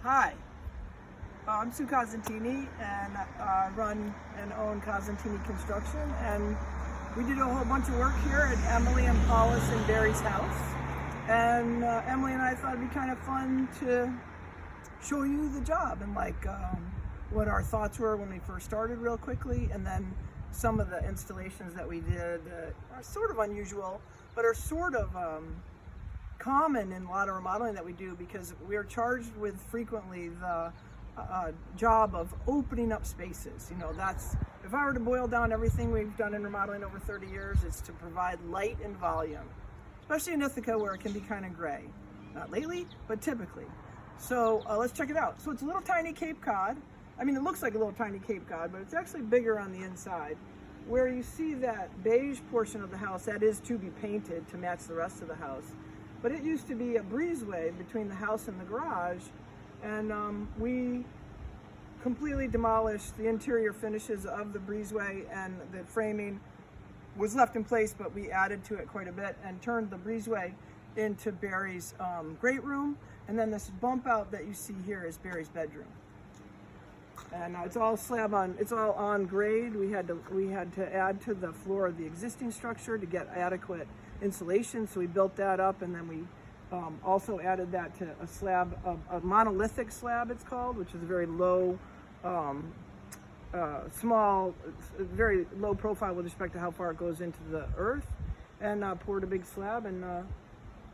Hi, I'm Sue Cosentini, and I run and own Cosentini Construction, and we did a whole bunch of work here at Emily and Paulus and Barry's house. And Emily and I thought it'd be kind of fun to show you the job and what our thoughts were when we first started real quickly, and then some of the installations that we did are sort of unusual, but are sort of common in a lot of remodeling that we do, because we are charged with frequently the job of opening up spaces. That's, if I were to boil down everything we've done in remodeling over 30 years, it's to provide light and volume, especially in Ithaca where it can be kind of gray. Not lately, but typically. So let's check it out. So it's a little tiny Cape Cod. I mean, it looks like a little tiny Cape Cod, but it's actually bigger on the inside. Where you see that beige portion of the house, that is to be painted to match the rest of the house. But it used to be a breezeway between the house and the garage, and we completely demolished the interior finishes of the breezeway, and the framing was left in place, but we added to it quite a bit and turned the breezeway into Barry's great room. And then this bump out that you see here is Barry's bedroom. And it's all it's all on grade. We had to add to the floor of the existing structure to get adequate insulation, so we built that up, and then we also added that to a slab, a monolithic slab it's called, which is a very low, very low profile with respect to how far it goes into the earth, and poured a big slab and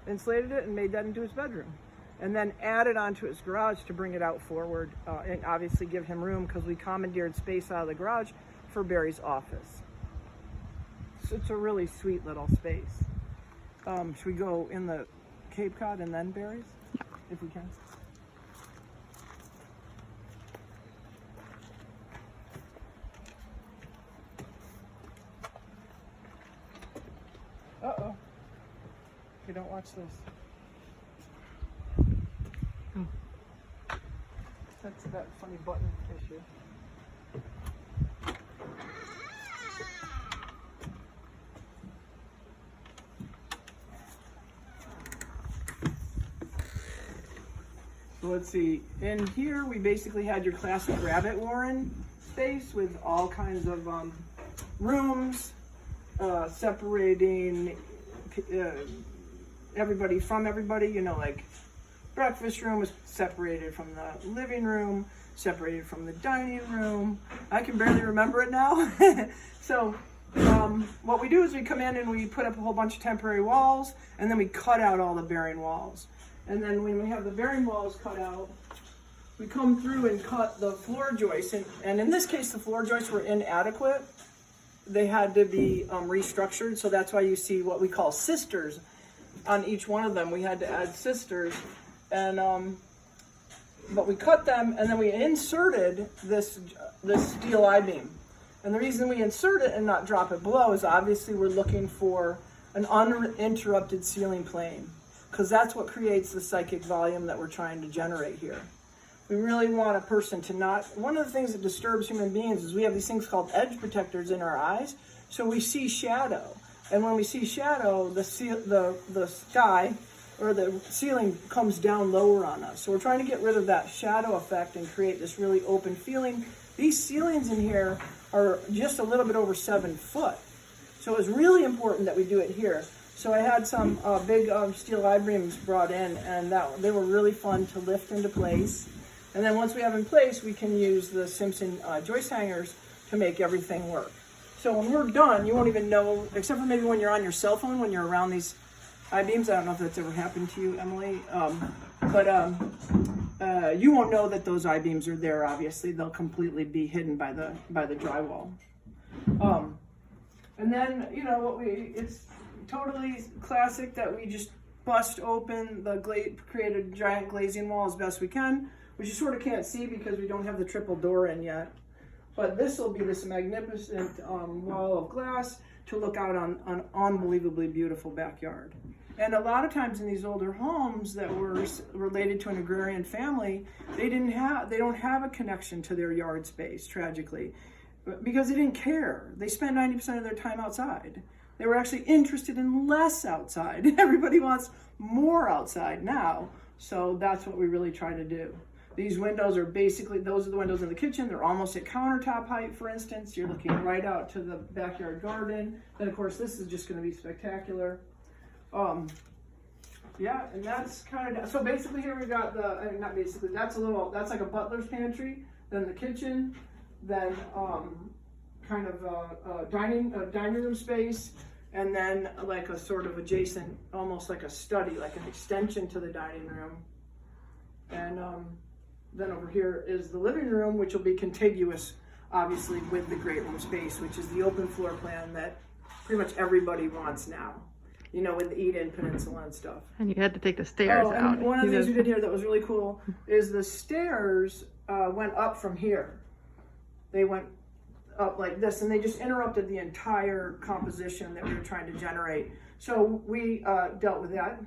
insulated it and made that into his bedroom. And then added onto his garage to bring it out forward, and obviously give him room, because we commandeered space out of the garage for Barry's office. So it's a really sweet little space. Should we go in the Cape Cod and then Barry's? Yeah. If we can. Uh-oh. Okay, don't watch this. That's that funny button issue. So let's see. In here, we basically had your classic rabbit warren space with all kinds of rooms, separating everybody from everybody. Like breakfast room was separated from the living room, separated from the dining room. I can barely remember it now. So what we do is we come in and we put up a whole bunch of temporary walls, and then we cut out all the bearing walls. And then when we have the bearing walls cut out, we come through and cut the floor joists. And in this case, the floor joists were inadequate. They had to be restructured. So that's why you see what we call sisters on each one of them. We had to add sisters. And but we cut them, and then we inserted this steel I-beam. And the reason we insert it and not drop it below is obviously we're looking for an uninterrupted ceiling plane, because that's what creates the psychic volume that we're trying to generate here. We really want a person to not, one of the things that disturbs human beings is we have these things called edge protectors in our eyes, so we see shadow. And when we see shadow, the sky or the ceiling comes down lower on us. So we're trying to get rid of that shadow effect and create this really open feeling. These ceilings in here are just a little bit over 7 foot. So it's really important that we do it here. So I had some big steel I-beams brought in, and they were really fun to lift into place. And then once we have in place, we can use the Simpson joist hangers to make everything work. So when we're done, you won't even know, except for maybe when you're on your cell phone, when you're around these I-beams. I don't know if that's ever happened to you, Emily, but you won't know that those I-beams are there. Obviously, they'll completely be hidden by the drywall. And then it's totally classic that we just bust open the create a giant glazing wall as best we can, which you sort of can't see because we don't have the triple door in yet. But this will be this magnificent wall of glass to look out on an unbelievably beautiful backyard. And a lot of times in these older homes that were related to an agrarian family, they don't have a connection to their yard space, tragically, because they didn't care. They spent 90% of their time outside. They were actually interested in less outside. Everybody wants more outside now, so that's what we really try to do. These windows are basically, those are the windows in the kitchen. They're almost at countertop height, for instance. You're looking right out to the backyard garden. Then of course this is just going to be spectacular. Yeah, and that's kind of, so basically here we got the, not basically, that's like a butler's pantry, then the kitchen, then kind of a dining room space, and then like a sort of adjacent, almost like a study, like an extension to the dining room. And then over here is the living room, which will be contiguous, obviously, with the great room space, which is the open floor plan that pretty much everybody wants now. You know, with the Eden Peninsula and stuff. And you had to take the stairs out. And one of the things we did here that was really cool is the stairs went up from here. They went up like this, and they just interrupted the entire composition that we were trying to generate. So we dealt with that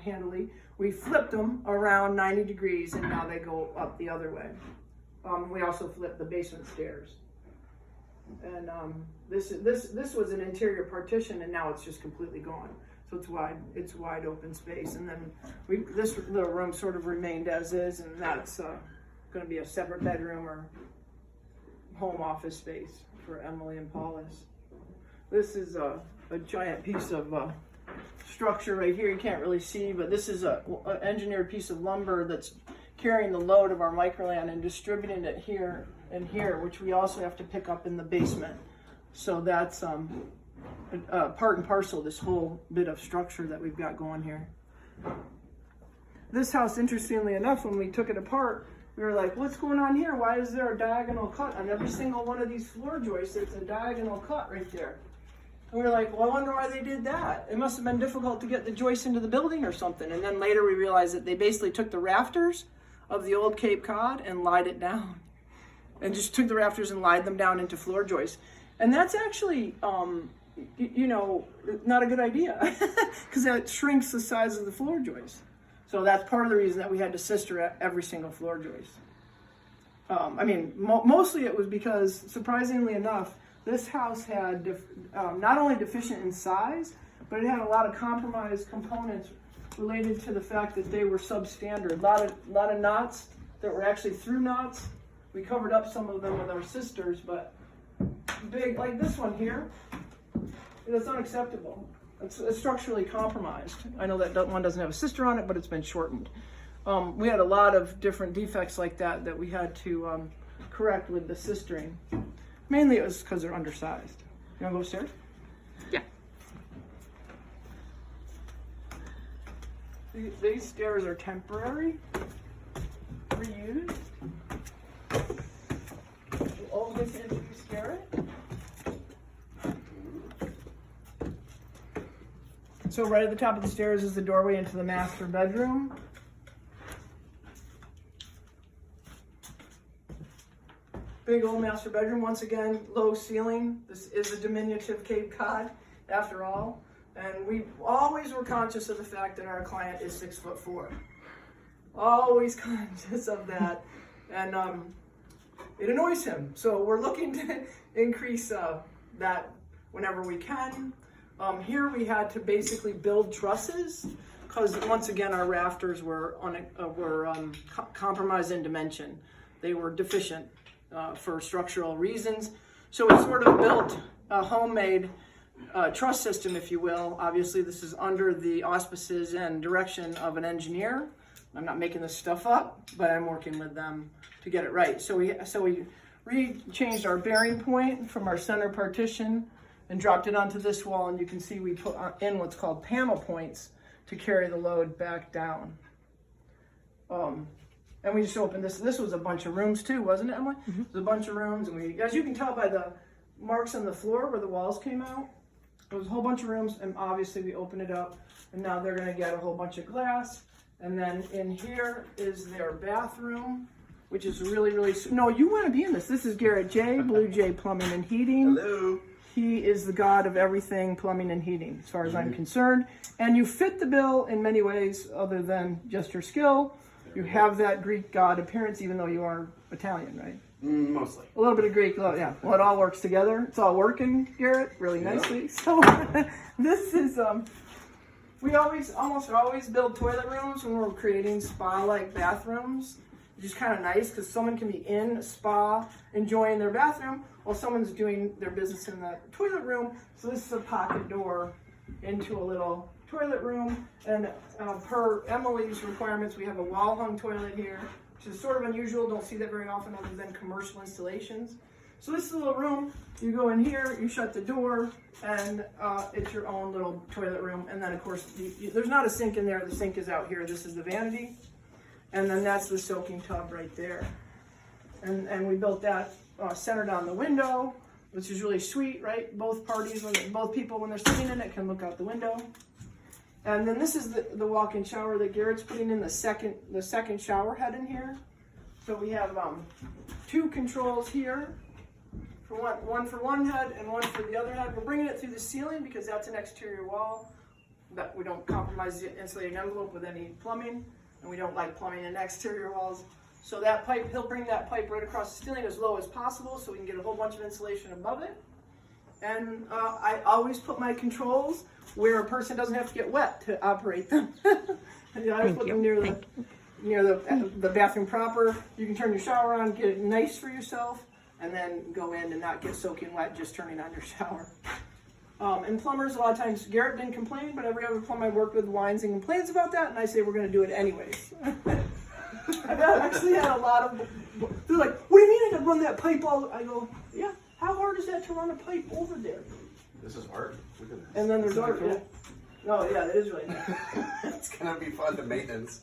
handily. We flipped them around 90 degrees, and now they go up the other way. We also flipped the basement stairs. And this was an interior partition, and now it's just completely gone. So it's wide open space. And then this little room sort of remained as is, and that's going to be a separate bedroom or home office space for Emily and Paulus. This is a giant piece of structure right here. You can't really see, but this is an engineered piece of lumber that's carrying the load of our microland and distributing it here and here, which we also have to pick up in the basement. So that's part and parcel, this whole bit of structure that we've got going here. This house, interestingly enough, when we took it apart, we were like, what's going on here? Why is there a diagonal cut on every single one of these floor joists? It's a diagonal cut right there. And we were like, well, I wonder why they did that. It must have been difficult to get the joists into the building or something. And then later we realized that they basically took the rafters of the old Cape Cod and lied it down. And just took the rafters and lied them down into floor joists. And that's actually, you know, not a good idea because that shrinks the size of the floor joist. So that's part of the reason that we had to sister every single floor joist. I mean, mostly it was because, surprisingly enough, this house had not only deficient in size, but it had a lot of compromised components related to the fact that they were substandard. A lot of knots that were actually through knots. We covered up some of them with our sisters, but big, like this one here, it's unacceptable. It's structurally compromised. I know that one doesn't have a sister on it, but it's been shortened. We had a lot of different defects like that we had to correct with the sistering. Mainly it was because they're undersized. You want to go upstairs? Yeah. These stairs are temporary, reused. You always introduce Garrett. So right at the top of the stairs is the doorway into the master bedroom. Big old master bedroom, once again, low ceiling. This is a diminutive Cape Cod, after all. And we always were conscious of the fact that our client is 6'4". Always conscious of that. And it annoys him. So we're looking to increase that whenever we can. Here we had to basically build trusses because once again our rafters were compromised in dimension. They were deficient for structural reasons. So we sort of built a homemade truss system, if you will. Obviously this is under the auspices and direction of an engineer. I'm not making this stuff up, but I'm working with them to get it right. So we changed our bearing point from our center partition and dropped it onto this wall, and you can see we put in what's called panel points to carry the load back down. And we just opened this. This was a bunch of rooms too, wasn't it, Emily? Mm-hmm. It was a bunch of rooms, and as you can tell by the marks on the floor where the walls came out, it was a whole bunch of rooms, and obviously we opened it up, and now they're gonna get a whole bunch of glass. And then in here is their bathroom, which is really, really, no, you wanna be in this. This is Garrett J, Blue J Plumbing and Heating. Hello. He is the god of everything plumbing and heating, as far as I'm concerned. And you fit the bill in many ways other than just your skill. You have that Greek god appearance, even though you are Italian, right? Mostly. A little bit of Greek, yeah. Well, it all works together. It's all working, Garrett, really nicely. Yeah. So this is, we almost always build toilet rooms when we're creating spa-like bathrooms. which is kind of nice because someone can be in a spa enjoying their bathroom while someone's doing their business in the toilet room. So this is a pocket door into a little toilet room, and per Emily's requirements, we have a wall-hung toilet here, which is sort of unusual. Don't see that very often other than commercial installations. So this is a little room. You go in here, you shut the door, and it's your own little toilet room. And then, of course, there's not a sink in there. The sink is out here. This is the vanity, and then that's the soaking tub right there. And we built that centered on the window, which is really sweet, right? Both parties, both people, when they're sitting in it, can look out the window. And then this is the walk-in shower that Garrett's putting in the second shower head in here. So we have 2 controls here, for one for one head and one for the other head. We're bringing it through the ceiling because that's an exterior wall. That we don't compromise the insulating envelope with any plumbing, and we don't like plumbing in exterior walls. So that pipe, he'll bring that pipe right across the ceiling as low as possible so we can get a whole bunch of insulation above it. And I always put my controls where a person doesn't have to get wet to operate them. I always put them near the bathroom proper. You can turn your shower on, get it nice for yourself, and then go in and not get soaking wet just turning on your shower. And plumbers, a lot of times, Garrett didn't complain, but every other plumber I worked with whines and complains about that, and I say we're going to do it anyways. I've actually had a lot of, they're like, what do you mean I got to run that pipe all? I go, yeah, how hard is that to run a pipe over there? This is hard. Look at this. And then there's art. Yeah. Oh yeah, that is really nice. It's gonna be fun to maintenance.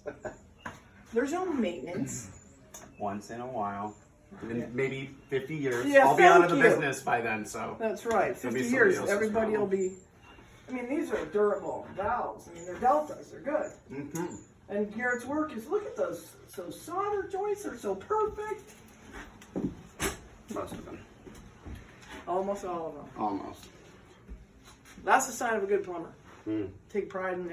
There's no maintenance. Once in a while. In maybe 50 years. Yeah, I'll be out of the thank you. business by then, so. That's right. It'll be 50 somebody years, else's everybody will problem. be. I mean, these are durable valves. I mean, they're deltas. They're good. Mm-hmm. And Garrett's work is, look at those. So solder joints are so perfect. Most of them. Almost all of them. Almost. That's a sign of a good plumber. Mm. Take pride in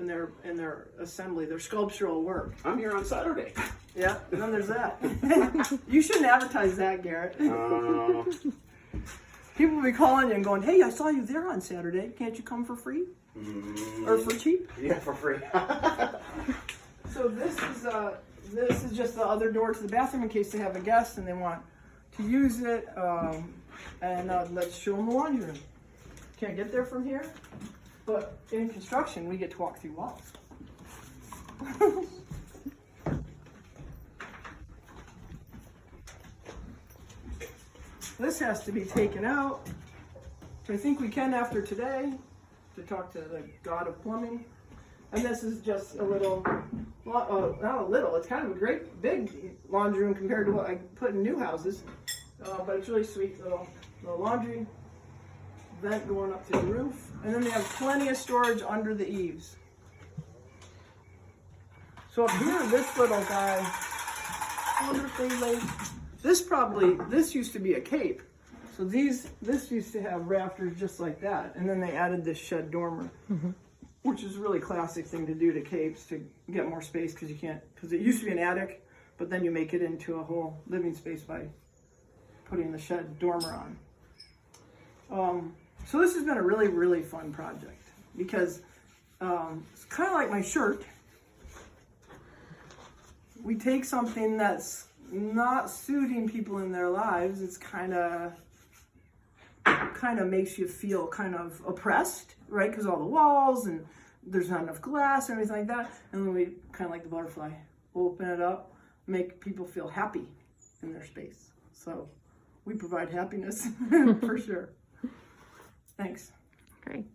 their assembly, their sculptural work. I'm here on Saturday. Yeah, and then there's that. You shouldn't advertise that, Garrett. People will be calling you and going, hey, I saw you there on Saturday. Can't you come for free? Or for cheap? Yeah, for free. So this is just the other door to the bathroom in case they have a guest and they want to use it. And let's show them the laundry room. Can't get there from here, but in construction we get to walk through walls. This has to be taken out, which I think we can after today, to talk to the god of plumbing. And this is just a little, not a little, it's kind of a great big laundry room compared to what I put in new houses. But it's really sweet little laundry vent going up to the roof. And then they have plenty of storage under the eaves. So up here, this little guy, wonderfully laid. This used to be a cape. So this used to have rafters just like that. And then they added this shed dormer, which is a really classic thing to do to capes to get more space because it used to be an attic, but then you make it into a whole living space by putting the shed dormer on. So this has been a really, really fun project because it's kind of like my shirt. We take something that's not suiting people in their lives. It's kind of makes you feel kind of oppressed, right? Because all the walls and there's not enough glass and everything like that. And then we kind of like the butterfly, open it up, make people feel happy in their space. So we provide happiness for sure. Thanks. Great.